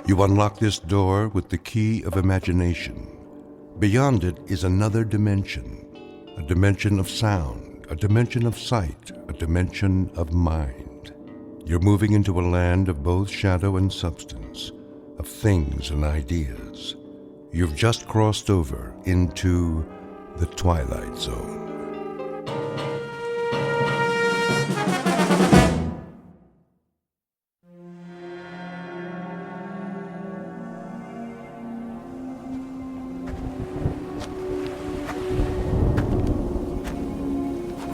You unlock this door with the key of imagination. Beyond it is another dimension, a dimension of sound, a dimension of sight, a dimension of mind. You're moving into a land of both shadow and substance, of things and ideas. You've just crossed over into the Twilight Zone.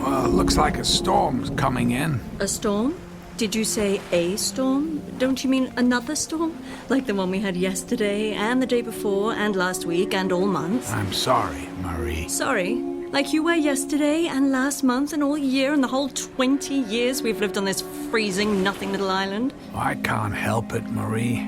Well, looks like a storm's coming in. A storm? Did you say a storm? Don't you mean another storm? Like the one we had yesterday, and the day before, and last week, and all month? I'm sorry, Marie. Sorry? Like you were yesterday, and last month, and all year, and the whole 20 years we've lived on this freezing, nothing little island? I can't help it, Marie.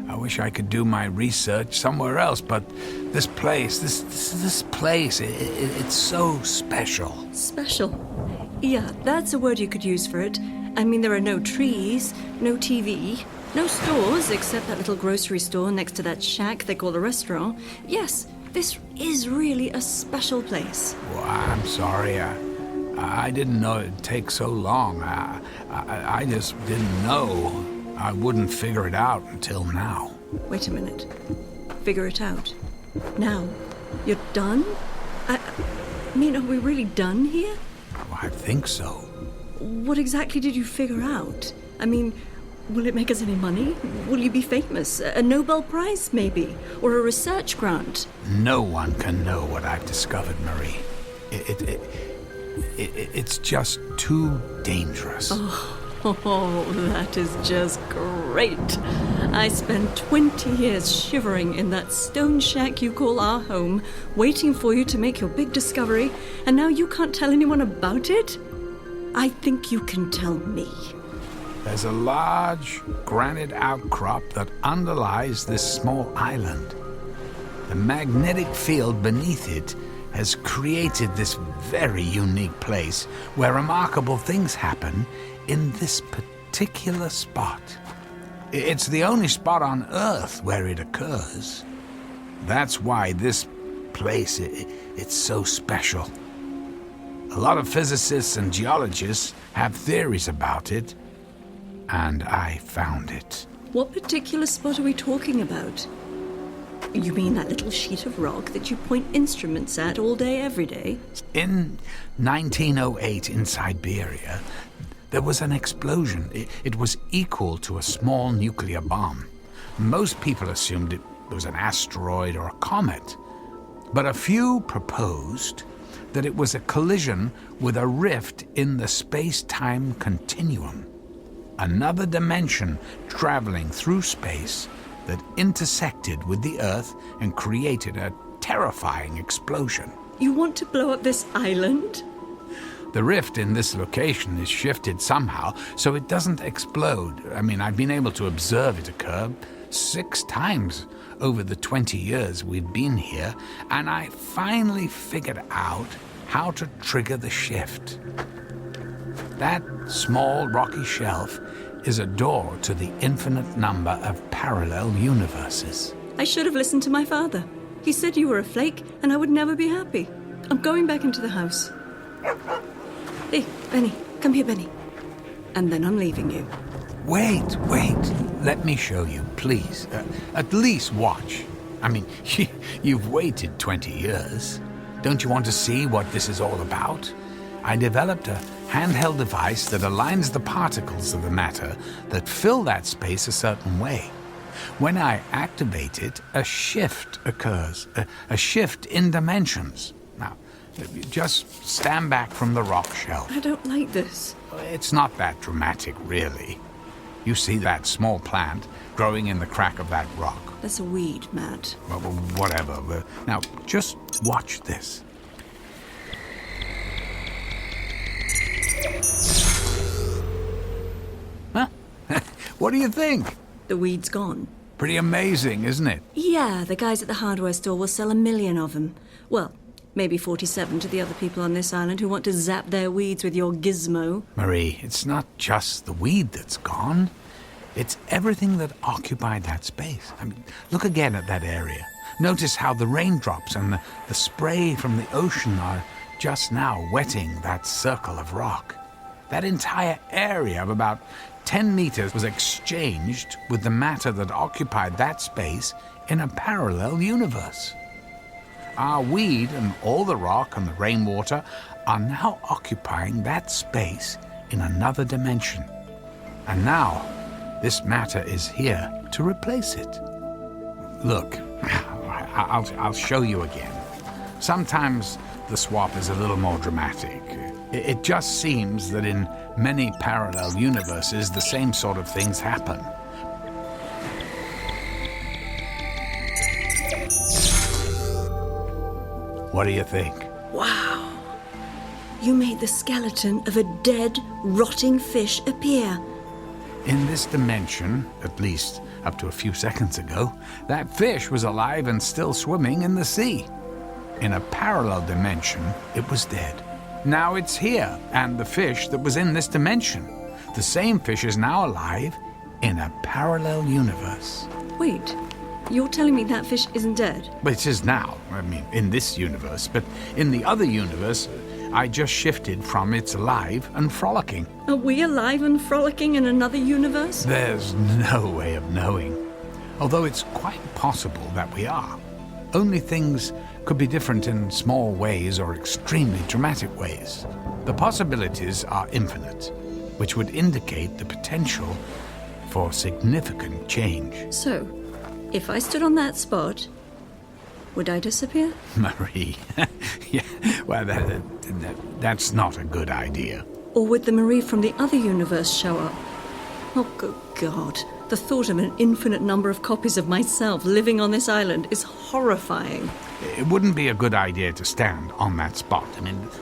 I wish I could do my research somewhere else, but this place, this place, it's so special. Special? Yeah, that's a word you could use for it. I mean, there are no trees, no TV, no stores except that little grocery store next to that shack they call a restaurant. Yes, this is really a special place. Well, I'm sorry. I didn't know it'd take so long. I just didn't know. I wouldn't figure it out until now. Wait a minute. Figure it out. Now, you're done? I mean, are we really done here? Well, I think so. What exactly did you figure out? I mean, will it make us any money? Will you be famous? A Nobel Prize, maybe? Or a research grant? No one can know what I've discovered, Marie. It's just too dangerous. Oh, that is just great. I spent 20 years shivering in that stone shack you call our home, waiting for you to make your big discovery, and now you can't tell anyone about it? I think you can tell me. There's a large granite outcrop that underlies this small island. The magnetic field beneath it has created this very unique place where remarkable things happen in this particular spot. It's the only spot on Earth where it occurs. That's why this place, it's so special. A lot of physicists and geologists have theories about it, and I found it. What particular spot are we talking about? You mean that little sheet of rock that you point instruments at all day, every day? In 1908 in Siberia, there was an explosion. It was equal to a small nuclear bomb. Most people assumed it was an asteroid or a comet, but a few proposed that it was a collision with a rift in the space-time continuum. Another dimension traveling through space that intersected with the Earth and created a terrifying explosion. You want to blow up this island? The rift in this location is shifted somehow so it doesn't explode. I mean, I've been able to observe it occur 6 times over the 20 years we've been here, and I finally figured out how to trigger the shift. That small rocky shelf is a door to the infinite number of parallel universes. I should have listened to my father. He said you were a flake and I would never be happy. I'm going back into the house. Hey, Benny, come here, Benny. And then I'm leaving you. Wait. Let me show you, please. At least watch. I mean, you've waited 20 years. Don't you want to see what this is all about? I developed a handheld device that aligns the particles of the matter that fill that space a certain way. When I activate it, a shift occurs, a shift in dimensions. Now, just stand back from the rock shelf. I don't like this. It's not that dramatic, really. You see that small plant growing in the crack of that rock. That's a weed, Matt. Well, whatever. Now, just watch this. Huh? What do you think? The weed's gone. Pretty amazing, isn't it? Yeah, the guys at the hardware store will sell 1 million of them. Well, maybe 47 to the other people on this island who want to zap their weeds with your gizmo. Marie, it's not just the weed that's gone. It's everything that occupied that space. I mean, look again at that area. Notice how the raindrops and the spray from the ocean are just now wetting that circle of rock. That entire area of about 10 meters was exchanged with the matter that occupied that space in a parallel universe. Our weed and all the rock and the rainwater are now occupying that space in another dimension. And now, this matter is here to replace it. Look, I'll show you again. Sometimes the swap is a little more dramatic. It just seems that in many parallel universes, the same sort of things happen. What do you think? Wow. You made the skeleton of a dead, rotting fish appear. In this dimension, at least up to a few seconds ago, that fish was alive and still swimming in the sea. In a parallel dimension, it was dead. Now it's here, and the fish that was in this dimension. The same fish is now alive in a parallel universe. Wait, you're telling me that fish isn't dead? But it is now, in this universe. But in the other universe, I just shifted from it's alive and frolicking. Are we alive and frolicking in another universe? There's no way of knowing. Although it's quite possible that we are. Only things could be different in small ways or extremely dramatic ways. The possibilities are infinite, which would indicate the potential for significant change. So, if I stood on that spot, would I disappear? Marie, yeah, well, that's not a good idea. Or would the Marie from the other universe show up? Oh, good God. The thought of an infinite number of copies of myself living on this island is horrifying. It wouldn't be a good idea to stand on that spot.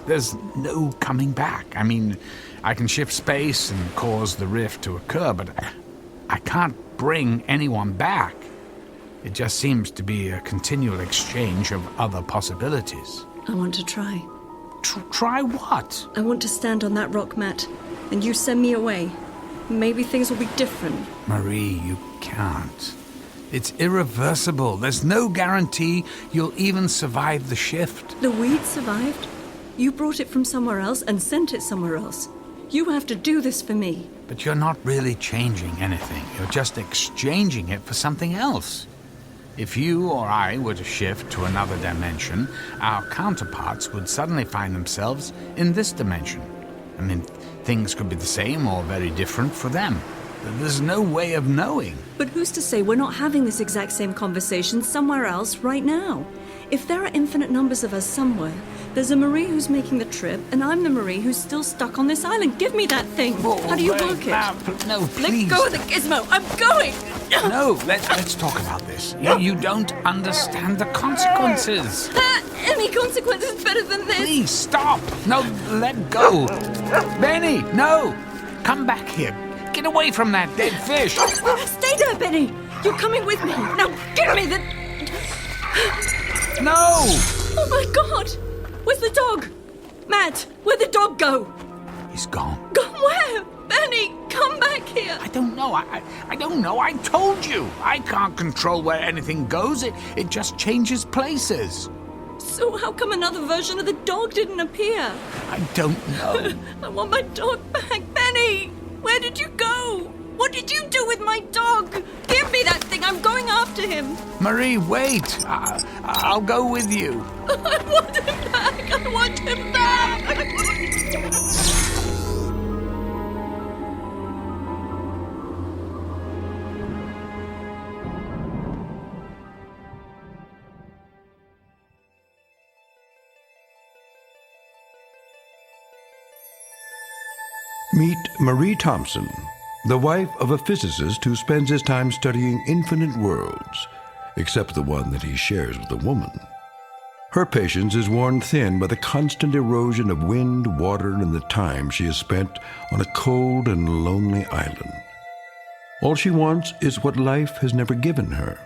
There's no coming back. I can shift space and cause the rift to occur, but I can't bring anyone back. It just seems to be a continual exchange of other possibilities. I want to try. Try what? I want to stand on that rock mat, and you send me away. Maybe things will be different. Marie, you can't. It's irreversible. There's no guarantee you'll even survive the shift. The weed survived. You brought it from somewhere else and sent it somewhere else. You have to do this for me. But you're not really changing anything. You're just exchanging it for something else. If you or I were to shift to another dimension, our counterparts would suddenly find themselves in this dimension. Things could be the same or very different for them. There's no way of knowing. But who's to say we're not having this exact same conversation somewhere else right now? If there are infinite numbers of us somewhere, there's a Marie who's making the trip, and I'm the Marie who's still stuck on this island. Give me that thing. How do you work it? No, please. Let go of the gizmo. I'm going. No, let's talk about this. You don't understand the consequences. Any consequence is better than this. Please, stop. No, let go. Benny, no. Come back here. Get away from that dead fish. Stay there, Benny. You're coming with me. Now, give me the... No. Oh, my God. Where's the dog? Matt, where'd the dog go? He's gone. Gone where? Benny, come back here. I don't know. I don't know. I told you. I can't control where anything goes. It just changes places. So how come another version of the dog didn't appear? I don't know. I want my dog back. Benny, where did you go? What did you do with my dog? Give me that thing. I'm going after him. Marie, wait. I'll go with you. I want him back. I want him back. Meet Marie Thompson, the wife of a physicist who spends his time studying infinite worlds, except the one that he shares with a woman. Her patience is worn thin by the constant erosion of wind, water, and the time she has spent on a cold and lonely island. All she wants is what life has never given her,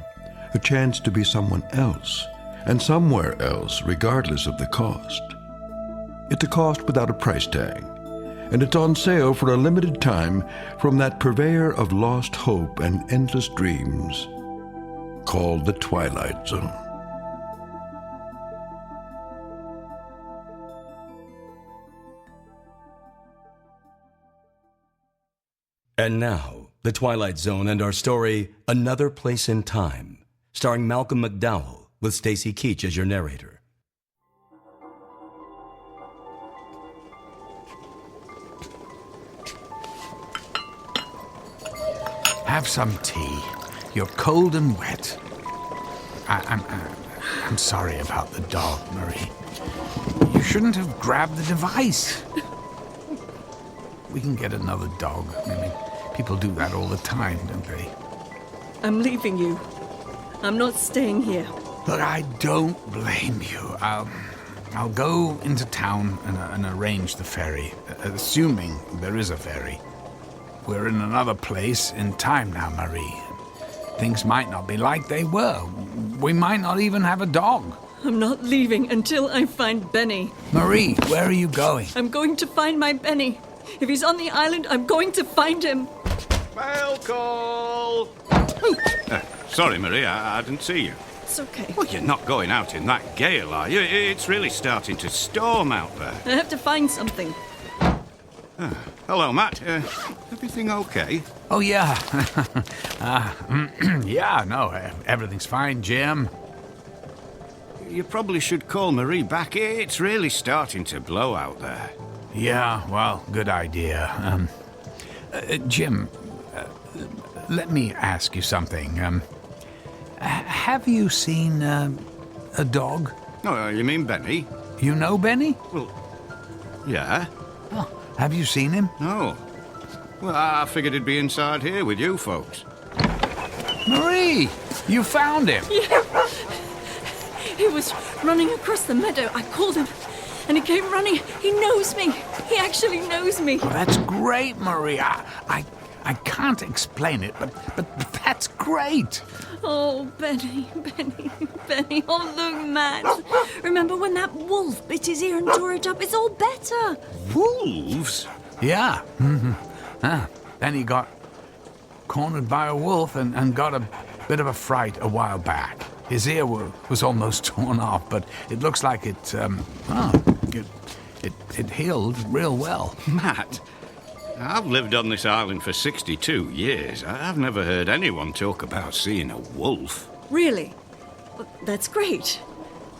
a chance to be someone else, and somewhere else, regardless of the cost. It's a cost without a price tag, and it's on sale for a limited time from that purveyor of lost hope and endless dreams called the Twilight Zone. And now, The Twilight Zone and our story, Another Place in Time, starring Malcolm McDowell, with Stacy Keach as your narrator. Have some tea. You're cold and wet. I'm sorry about the dog, Marie. You shouldn't have grabbed the device. We can get another dog. I mean, people do that all the time, don't they? I'm leaving you. I'm not staying here. Look, I don't blame you. I'll go into town and arrange the ferry, assuming there is a ferry. We're in another place in time now, Marie. Things might not be like they were. We might not even have a dog. I'm not leaving until I find Benny. Marie, where are you going? I'm going to find my Benny. If he's on the island, I'm going to find him. Mail call! Sorry, Marie, I didn't see you. It's okay. Well, you're not going out in that gale, are you? It's really starting to storm out there. I have to find something. Hello, Matt. Everything okay? Oh, yeah. Yeah, no, everything's fine, Jim. You probably should call Marie back. It's really starting to blow out there. Yeah, well, good idea. Jim, let me ask you something. Have you seen a dog? Oh, you mean Benny? You know Benny? Well, yeah. Oh, have you seen him? No. Well, I figured he'd be inside here with you folks. Marie, you found him. Yeah. He was running across the meadow. I called him, and he came running. He knows me. He actually knows me. Oh, that's great, Marie. I can't explain it, but that's great. Oh, Benny. Oh, look, Matt. Remember when that wolf bit his ear and tore it up? It's all better. Wolves? Yeah. Then he got cornered by a wolf and got a bit of a fright a while back. His ear was almost torn off, but it looks like it healed real well. Matt, I've lived on this island for 62 years. I've never heard anyone talk about seeing a wolf. Really? Well, that's great.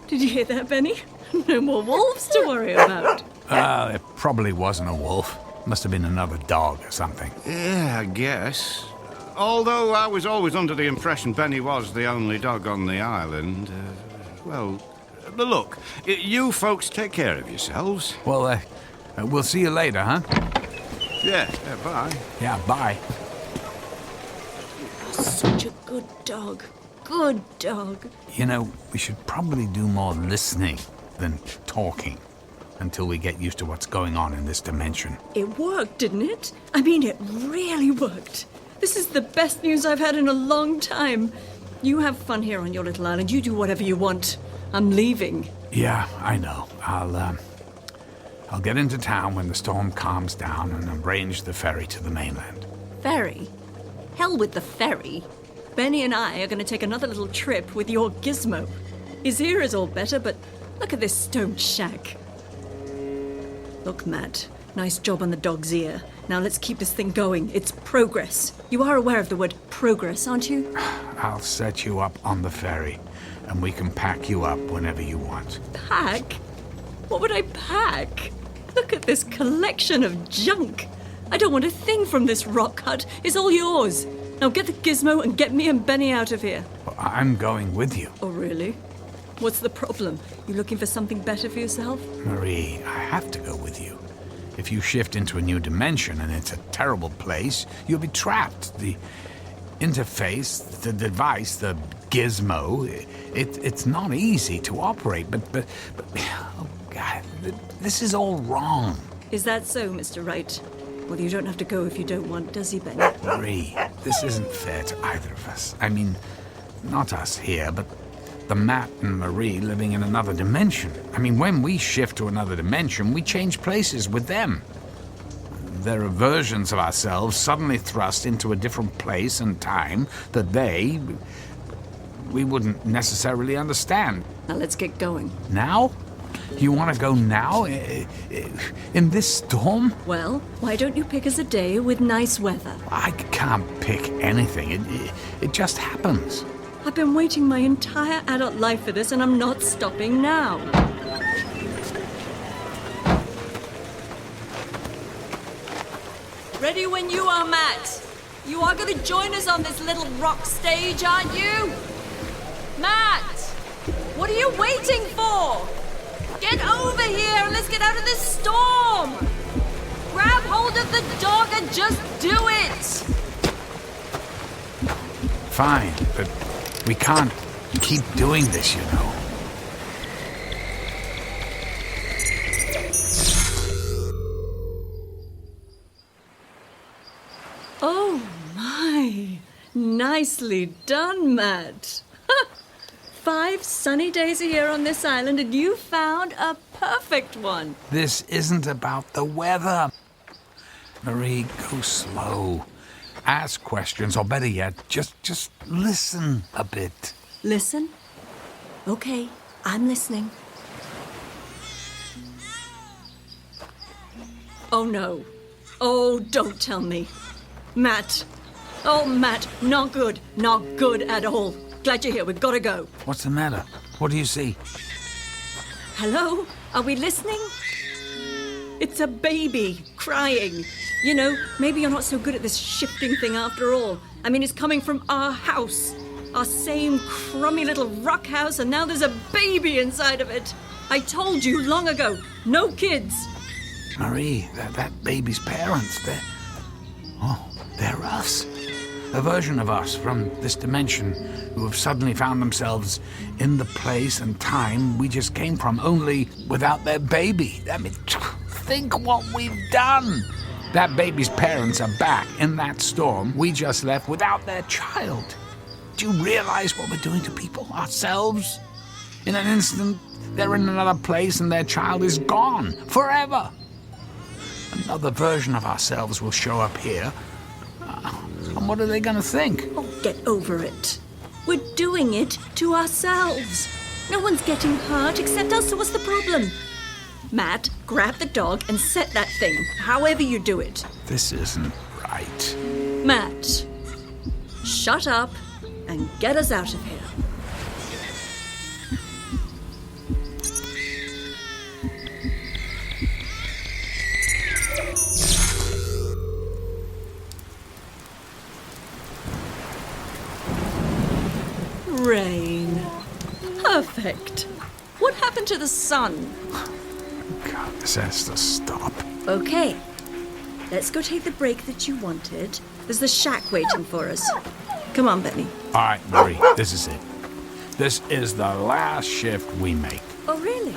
Did you hear that, Benny? No more wolves to worry about. It probably wasn't a wolf. Must have been another dog or something. Yeah, I guess. Although I was always under the impression Benny was the only dog on the island. But look, you folks take care of yourselves. Well, we'll see you later, huh? Yeah, bye. Yeah, bye. Such a good dog. Good dog. You know, we should probably do more listening than talking until we get used to what's going on in this dimension. It worked, didn't it? I mean, it really worked. This is the best news I've had in a long time. You have fun here on your little island. You do whatever you want. I'm leaving. Yeah, I know. I'll get into town when the storm calms down and arrange the ferry to the mainland. Ferry? Hell with the ferry. Benny and I are going to take another little trip with your gizmo. His ear is all better, but look at this stone shack. Look, Matt, nice job on the dog's ear. Now let's keep this thing going. It's progress. You are aware of the word progress, aren't you? I'll set you up on the ferry, and we can pack you up whenever you want. Pack? What would I pack? Look at this collection of junk. I don't want a thing from this rock hut. It's all yours. Now get the gizmo and get me and Benny out of here. Well, I'm going with you. Oh, really? What's the problem? You looking for something better for yourself? Marie, I have to go with you. If you shift into a new dimension and it's a terrible place, you'll be trapped. The interface, the device, the gizmo, it's not easy to operate, but oh God, this is all wrong. Is that so, Mr. Wright? Well, you don't have to go if you don't want, does he, Benny? Marie, this isn't fair to either of us. I mean, not us here, but the Matt and Marie living in another dimension. I mean, when we shift to another dimension, we change places with them. there are versions of ourselves suddenly thrust into a different place and time that we wouldn't necessarily understand. Now let's get going. Now? You want to go now? In this storm? Well, why don't you pick us a day with nice weather? I can't pick anything. It just happens. I've been waiting my entire adult life for this, and I'm not stopping now. Ready when you are, Matt. You are going to join us on this little rock stage, aren't you? Matt! What are you waiting for? Get over here and let's get out of this storm! Grab hold of the dog and just do it! Fine, but we can't keep doing this, you know. Oh my! Nicely done, Matt. 5 sunny days a year on this island, and you found a perfect one. This isn't about the weather. Marie, go slow. Ask questions, or better yet, just listen a bit. Listen? Okay, I'm listening. Oh no. Oh, don't tell me. Matt. Oh, Matt, not good. Not good at all. Glad you're here. We've got to go. What's the matter? What do you see? Hello? Are we listening? It's a baby crying. You know, maybe you're not so good at this shifting thing after all. I mean, it's coming from our house. Our same crummy little rock house, and now there's a baby inside of it. I told you long ago, no kids. Marie, that baby's parents, they're us. A version of us from this dimension who have suddenly found themselves in the place and time we just came from, only without their baby. I mean, think what we've done. That baby's parents are back in that storm we just left without their child. Do you realize what we're doing to people, ourselves? In an instant, they're in another place and their child is gone forever. Another version of ourselves will show up here. And what are they going to think? Oh, get over it. We're doing it to ourselves. No one's getting hurt except us, so what's the problem? Matt, grab the dog and set that thing, however you do it. This isn't right. Matt, shut up and get us out of here. Rain. Perfect. What happened to the sun? God, this has to stop. Okay. Let's go take the break that you wanted. There's the shack waiting for us. Come on, Benny. All right, Marie, this is it. This is the last shift we make. Oh, really?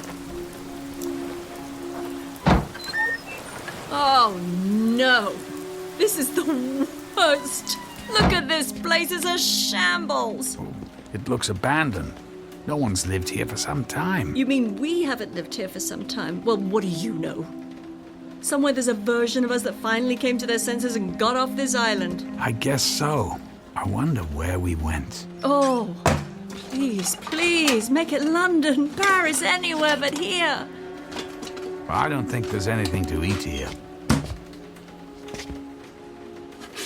Oh, no. This is the worst. Look at this place. It's a shambles. It looks abandoned. No one's lived here for some time. You mean we haven't lived here for some time? Well, what do you know? Somewhere there's a version of us that finally came to their senses and got off this island. I guess so. I wonder where we went. Oh, please, please, make it London, Paris, anywhere but here. I don't think there's anything to eat here.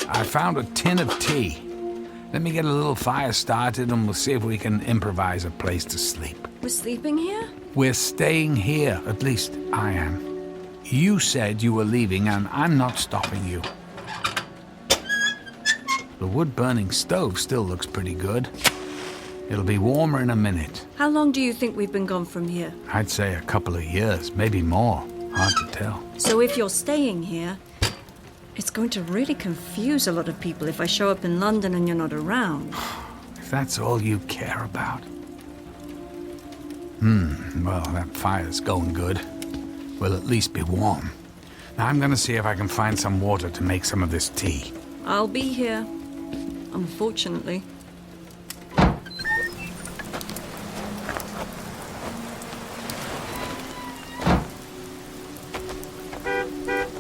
I found a tin of tea. Let me get a little fire started and we'll see if we can improvise a place to sleep. We're sleeping here? We're staying here, at least I am. You said you were leaving and I'm not stopping you. The wood-burning stove still looks pretty good. It'll be warmer in a minute. How long do you think we've been gone from here? I'd say a couple of years, maybe more. Hard to tell. So if you're staying here, it's going to really confuse a lot of people if I show up in London and you're not around. If that's all you care about. Well, that fire's going good. We'll at least be warm. Now I'm gonna see if I can find some water to make some of this tea. I'll be here, unfortunately.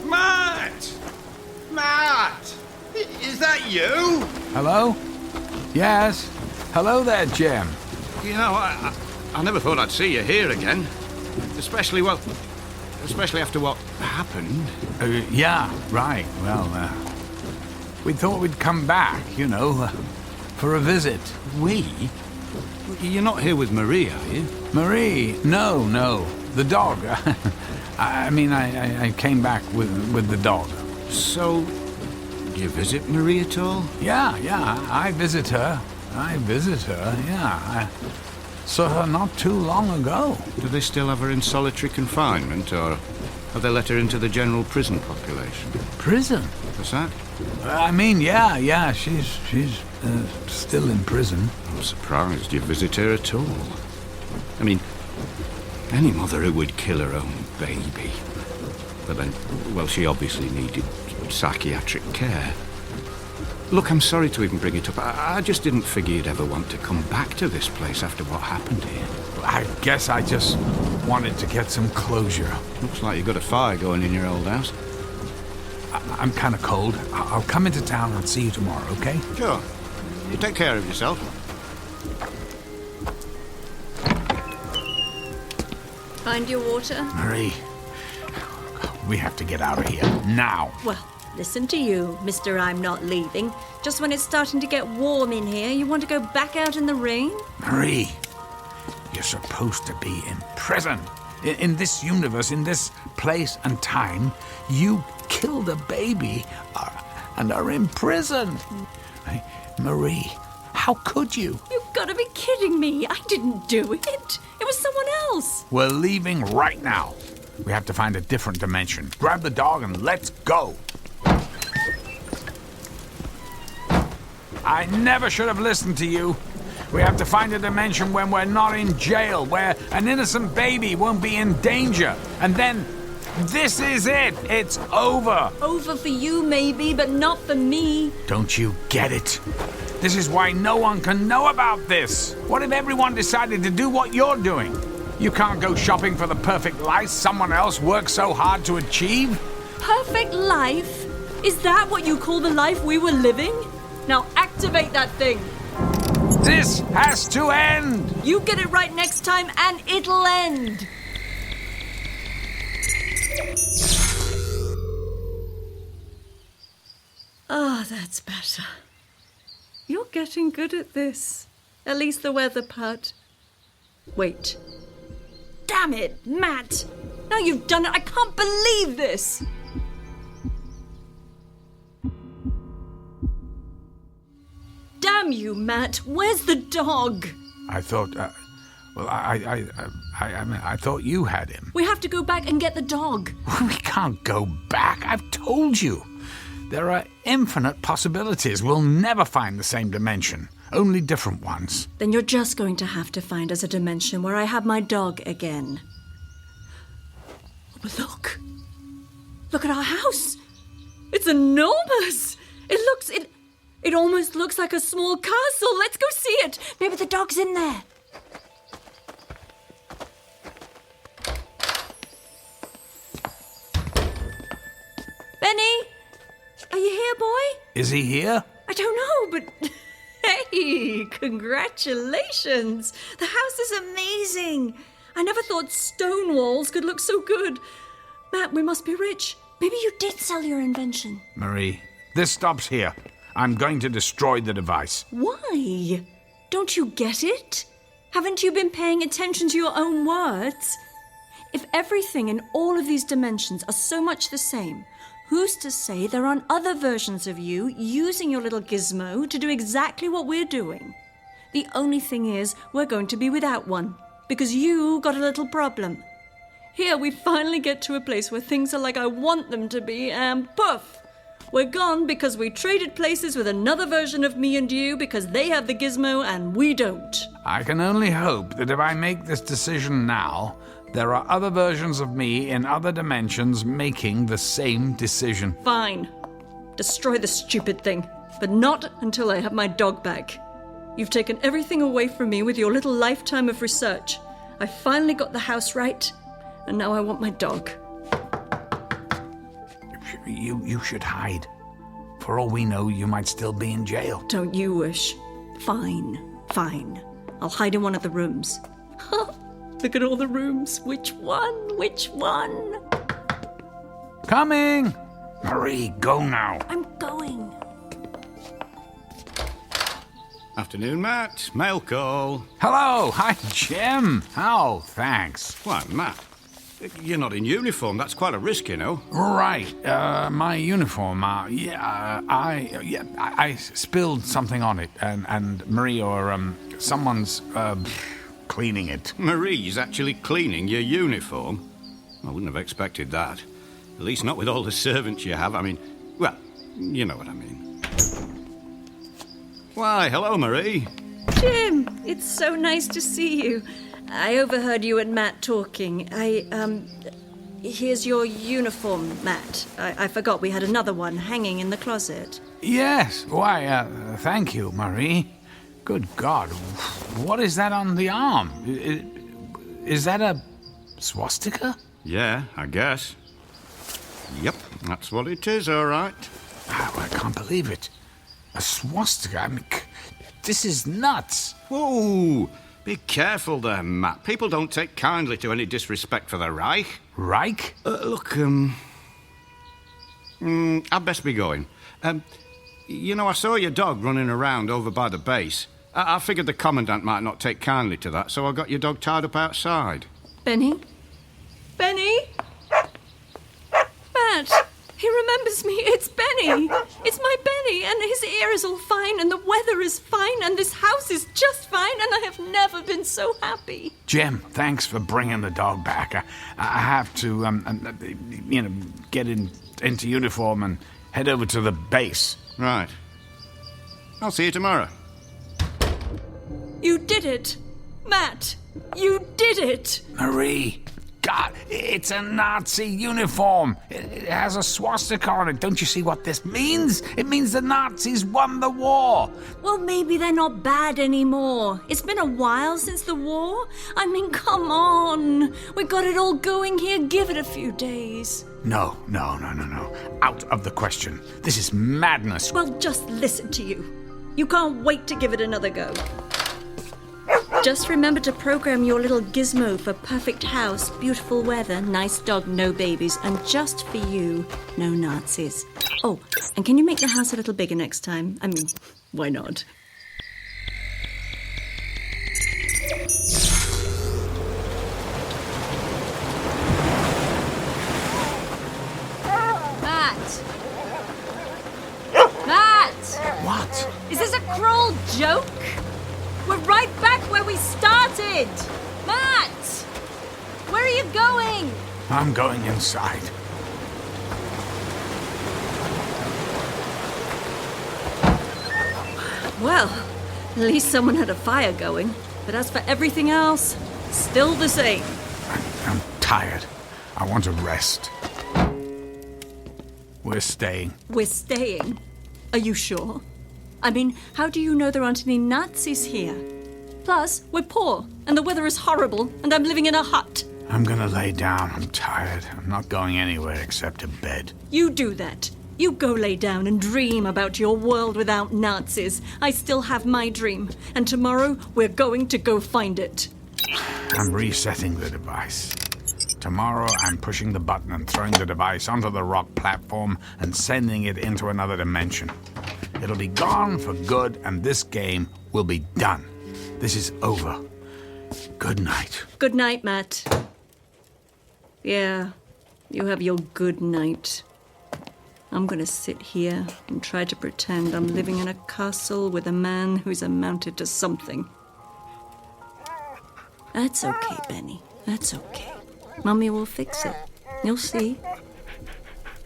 Matt! you? Hello? Yes? Hello there, Jim. You know, I never thought I'd see you here again. Especially after what happened. Yeah, right. Well, we thought we'd come back, for a visit. We? You're not here with Marie, are you? Marie? No. The dog. I came back with the dog. So, do you visit Marie at all? Yeah, I visit her, yeah. I saw her not too long ago. Do they still have her in solitary confinement, or have they let her into the general prison population? Prison? What's that? Yeah, she's still in prison. I'm surprised you visit her at all. I mean, any mother who would kill her own baby. But then, well, she obviously needed psychiatric care. Look, I'm sorry to even bring it up. I just didn't figure you'd ever want to come back to this place after what happened here. I guess I just wanted to get some closure. Looks like you've got a fire going in your old house. I'm kind of cold. I'll come into town and see you tomorrow, okay? Sure. You take care of yourself. Find your water? Marie, we have to get out of here now. Well, listen to you, Mr. I'm not leaving. Just when it's starting to get warm in here, you want to go back out in the rain? Marie, you're supposed to be in prison. In this universe, in this place and time, you killed a baby and are in prison. Marie, how could you? You've got to be kidding me. I didn't do it. It was someone else. We're leaving right now. We have to find a different dimension. Grab the dog and let's go. I never should have listened to you. We have to find a dimension when we're not in jail, where an innocent baby won't be in danger. And then, this is it. It's over. Over for you, maybe, but not for me. Don't you get it? This is why no one can know about this. What if everyone decided to do what you're doing? You can't go shopping for the perfect life someone else worked so hard to achieve. Perfect life? Is that what you call the life we were living? Now activate that thing. This has to end! You get it right next time and it'll end! Ah, that's better. You're getting good at this. At least the weather part. Wait. Damn it, Matt! Now you've done it! I can't believe this! Damn you, Matt! Where's the dog? I thought, I thought you had him. We have to go back and get the dog. We can't go back. I've told you. There are infinite possibilities. We'll never find the same dimension. Only different ones. Then you're just going to have to find us a dimension where I have my dog again. Oh, but look. Look at our house. It's enormous. It almost looks like a small castle. Let's go see it. Maybe the dog's in there. Benny? Are you here, boy? Is he here? I don't know, but... Hey, congratulations. The house is amazing. I never thought stone walls could look so good. Matt, we must be rich. Maybe you did sell your invention. Marie, this stops here. I'm going to destroy the device. Why? Don't you get it? Haven't you been paying attention to your own words? If everything in all of these dimensions are so much the same, who's to say there aren't other versions of you using your little gizmo to do exactly what we're doing? The only thing is, we're going to be without one, because you got a little problem. Here we finally get to a place where things are like I want them to be, and poof! We're gone because we traded places with another version of me and you because they have the gizmo and we don't. I can only hope that if I make this decision now, there are other versions of me in other dimensions making the same decision. Fine. Destroy the stupid thing, but not until I have my dog back. You've taken everything away from me with your little lifetime of research. I finally got the house right, and now I want my dog. You should hide For all we know, you might still be in jail. Don't you wish? Fine. I'll hide in one of the rooms. Look at all the rooms. Which one? Coming! Marie, go now. I'm going. Afternoon, Matt. Mail call. Hello! Hi, Jim! Oh, thanks. Why, Matt? You're not in uniform. That's quite a risk, you know. Right, my uniform, I spilled something on it, and Marie or, someone's, cleaning it. Marie's actually cleaning your uniform? I wouldn't have expected that. At least not with all the servants you have. I mean, well, you know what I mean. Why, hello, Marie. Jim, it's so nice to see you. I overheard you and Matt talking. Here's your uniform, Matt. I forgot we had another one hanging in the closet. Yes, why, thank you, Marie. Good God, what is that on the arm? Is that a swastika? Yeah, I guess. Yep, that's what it is, all right. Oh, I can't believe it. A swastika? I mean, this is nuts. Whoa! Be careful there, Matt. People don't take kindly to any disrespect for the Reich. Reich? Look, I'd best be going. You know, I saw your dog running around over by the base. I figured the Commandant might not take kindly to that, so I got your dog tied up outside. Benny? Matt, he remembers me. It's Benny. It's my Benny, and his ear is all fine, and the weather is fine, and this house is just fine, and I have never been so happy. Jim, thanks for bringing the dog back. I have to, get into uniform and head over to the base. Right. I'll see you tomorrow. You did it. Matt, you did it. Marie, God, it's a Nazi uniform. It has a swastika on it. Don't you see what this means? It means the Nazis won the war. Well, maybe they're not bad anymore. It's been a while since the war. I mean, come on. We got it all going here. Give it a few days. No. Out of the question. This is madness. Well, just listen to you. You can't wait to give it another go. Just remember to program your little gizmo for perfect house, beautiful weather, nice dog, no babies, and just for you, no Nazis. Oh, and can you make the house a little bigger next time? I mean, why not? Matt! What? Is this a cruel joke? We're right back where we started! Matt! Where are you going? I'm going inside. Well, at least someone had a fire going. But as for everything else, still the same. I'm tired. I want to rest. We're staying. We're staying? Are you sure? I mean, how do you know there aren't any Nazis here? Plus, we're poor, and the weather is horrible, and I'm living in a hut. I'm gonna lay down. I'm tired. I'm not going anywhere except to bed. You do that. You go lay down and dream about your world without Nazis. I still have my dream, and tomorrow we're going to go find it. I'm resetting the device. Tomorrow I'm pushing the button and throwing the device onto the rock platform and sending it into another dimension. It'll be gone for good, and this game will be done. This is over. Good night. Good night, Matt. Yeah, you have your good night. I'm gonna sit here and try to pretend I'm living in a castle with a man who's amounted to something. That's okay, Benny. That's okay. Mummy will fix it. You'll see.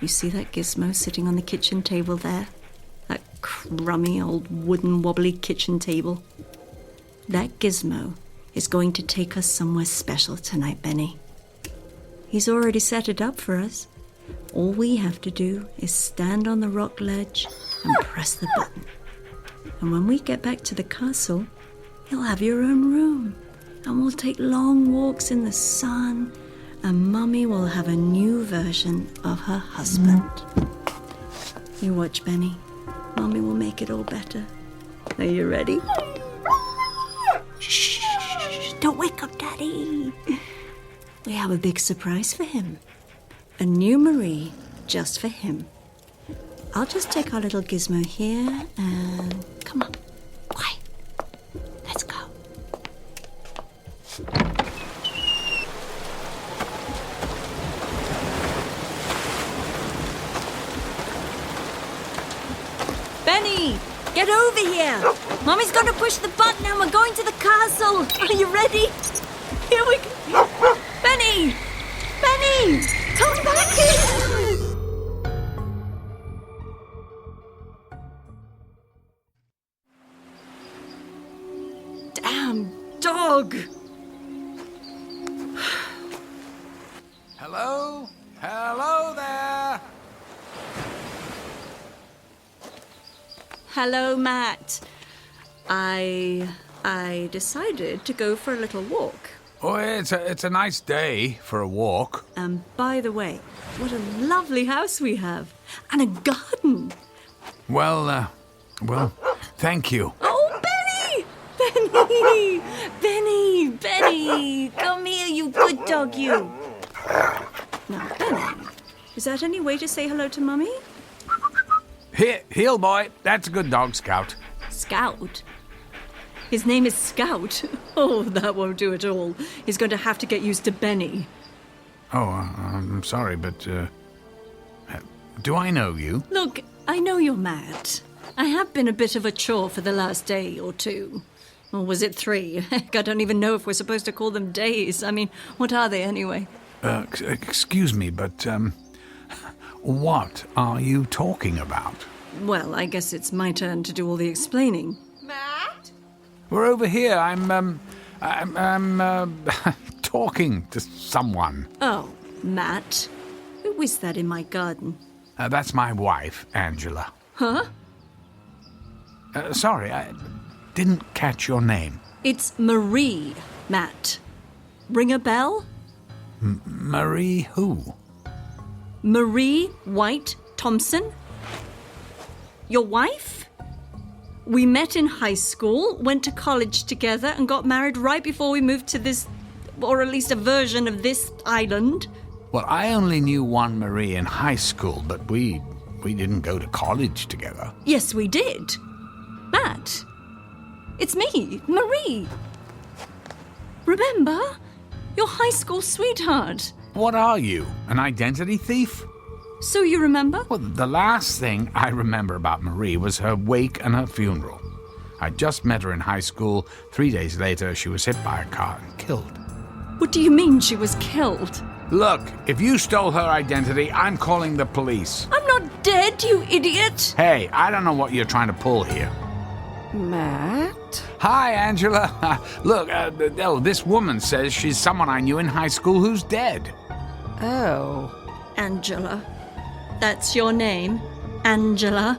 You see that gizmo sitting on the kitchen table there? That crummy old wooden wobbly kitchen table? That gizmo is going to take us somewhere special tonight, Benny. He's already set it up for us. All we have to do is stand on the rock ledge and press the button. And when we get back to the castle, you'll have your own room. And we'll take long walks in the sun, and Mummy will have a new version of her husband. You watch, Benny. Mommy will make it all better. Are you ready? Shh! Don't wake up Daddy. We have a big surprise for him. A new Marie just for him. I'll just take our little gizmo here and... Come on. Quiet. Let's go. Benny! Get over here! Mommy's going to push the button and we're going to the castle. Are you ready? Here we go. Benny! Benny! Come back here! Damn dog! Hello? Hello there! Hello, Matt. I decided to go for a little walk. Oh, it's a nice day for a walk. And by the way, what a lovely house we have. And a garden. Well, thank you. Oh, Benny! Benny! Benny! Benny! Come here, you good dog, you. Now, Benny, is that any way to say hello to Mummy? Here, heel boy. That's a good dog, Scout. Scout? His name is Scout. Oh, that won't do at all. He's going to have to get used to Benny. Oh, I'm sorry, but, do I know you? Look, I know you're mad. I have been a bit of a chore for the last day or two. Or was it 3? Heck, I don't even know if we're supposed to call them days. I mean, what are they anyway? Excuse me, but, what are you talking about? Well, I guess it's my turn to do all the explaining. Matt? We're over here. I'm talking to someone. Oh, Matt. Who is that in my garden? That's my wife, Angela. Huh? Sorry, I didn't catch your name. It's Marie, Matt. Ring a bell? Marie who? Marie White Thompson? Your wife? We met in high school, went to college together, and got married right before we moved to this, or at least a version of this island. Well, I only knew one Marie in high school, but we didn't go to college together. Yes, we did. Matt, it's me, Marie. Remember? Your high school sweetheart. What are you, an identity thief? So you remember? Well, the last thing I remember about Marie was her wake and her funeral. I just met her in high school. 3 days later, she was hit by a car and killed. What do you mean she was killed? Look, if you stole her identity, I'm calling the police. I'm not dead, you idiot! Hey, I don't know what you're trying to pull here. Matt? Hi, Angela. Look, this woman says she's someone I knew in high school who's dead. Oh. Angela. That's your name? Angela?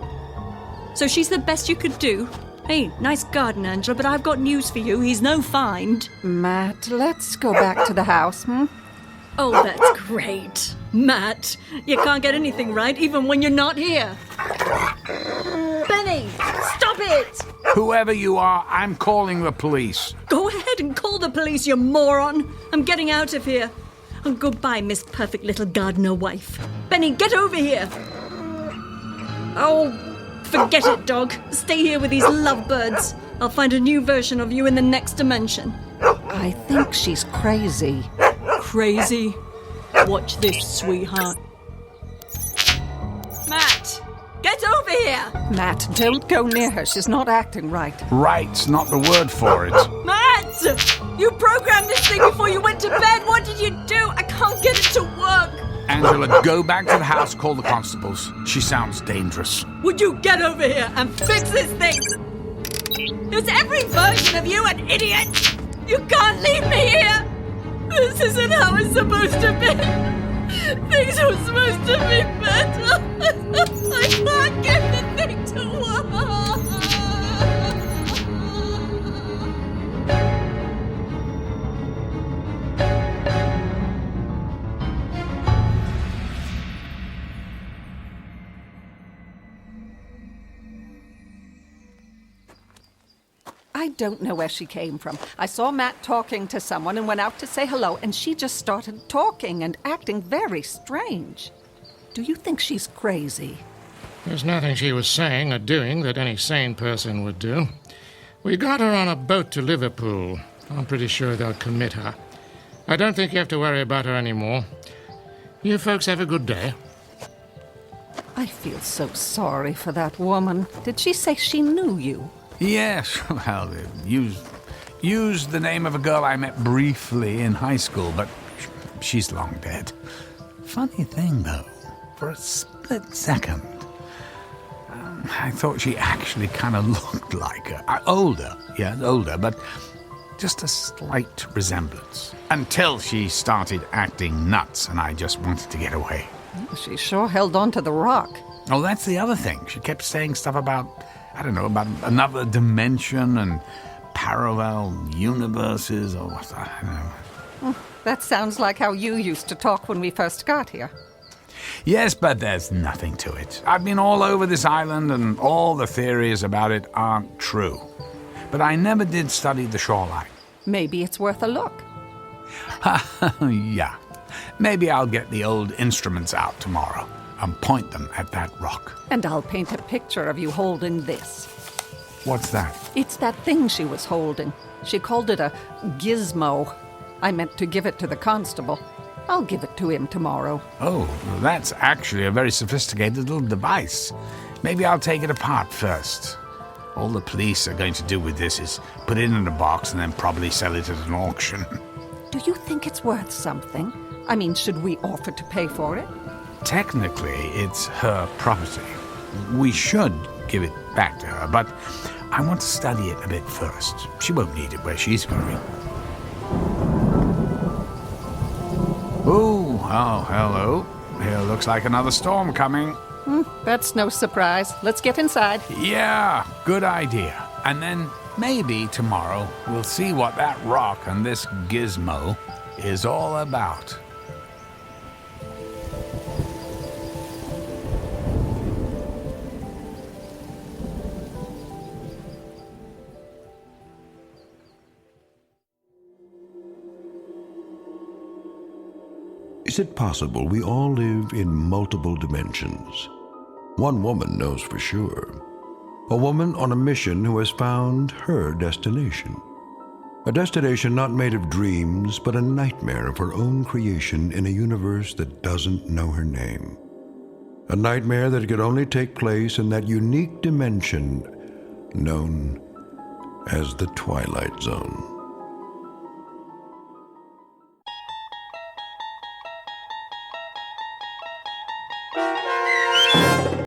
So she's the best you could do? Hey, nice garden, Angela, but I've got news for you. He's no find. Matt, let's go back to the house, Oh, that's great. Matt, you can't get anything right even when you're not here. Benny, stop it! Whoever you are, I'm calling the police. Go ahead and call the police, you moron. I'm getting out of here. And goodbye, Miss Perfect Little Gardener Wife. Benny, get over here. Oh, forget it, dog. Stay here with these lovebirds. I'll find a new version of you in the next dimension. I think she's crazy. Crazy? Watch this, sweetheart. Matt, get over here. Matt, don't go near her. She's not acting right. Right's not the word for it. Matt! You programmed this thing before you went to bed. What did you do? I can't get it to work. Angela, go back to the house, call the constables. She sounds dangerous. Would you get over here and fix this thing? Is every version of you an idiot? You can't leave me here. This isn't how it's supposed to be. Things were supposed to be better. I can't get the thing to work. I don't know where she came from. I saw Matt talking to someone and went out to say hello, and she just started talking and acting very strange. Do you think she's crazy? There's nothing she was saying or doing that any sane person would do. We got her on a boat to Liverpool. I'm pretty sure they'll commit her. I don't think you have to worry about her anymore. You folks have a good day. I feel so sorry for that woman. Did she say she knew you? Yes, well, used the name of a girl I met briefly in high school, but she's long dead. Funny thing, though, for a split second, I thought she actually kind of looked like her. Older, but just a slight resemblance. Until she started acting nuts, and I just wanted to get away. She sure held on to the rock. Oh, that's the other thing. She kept saying stuff about another dimension and parallel universes or what, I don't know. That sounds like how you used to talk when we first got here. Yes, but there's nothing to it. I've been all over this island and all the theories about it aren't true. But I never did study the shoreline. Maybe it's worth a look. Yeah. Maybe I'll get the old instruments out tomorrow and point them at that rock. And I'll paint a picture of you holding this. What's that? It's that thing she was holding. She called it a gizmo. I meant to give it to the constable. I'll give it to him tomorrow. Oh, well, that's actually a very sophisticated little device. Maybe I'll take it apart first. All the police are going to do with this is put it in a box and then probably sell it at an auction. Do you think it's worth something? I mean, should we offer to pay for it? Technically, it's her property. We should give it back to her, but I want to study it a bit first. She won't need it where she's going. Oh, hello. Here looks like another storm coming. That's no surprise. Let's get inside. Yeah, good idea. And then maybe tomorrow we'll see what that rock and this gizmo is all about. Is it possible we all live in multiple dimensions? One woman knows for sure. A woman on a mission who has found her destination. A destination not made of dreams, but a nightmare of her own creation in a universe that doesn't know her name. A nightmare that could only take place in that unique dimension known as the Twilight Zone.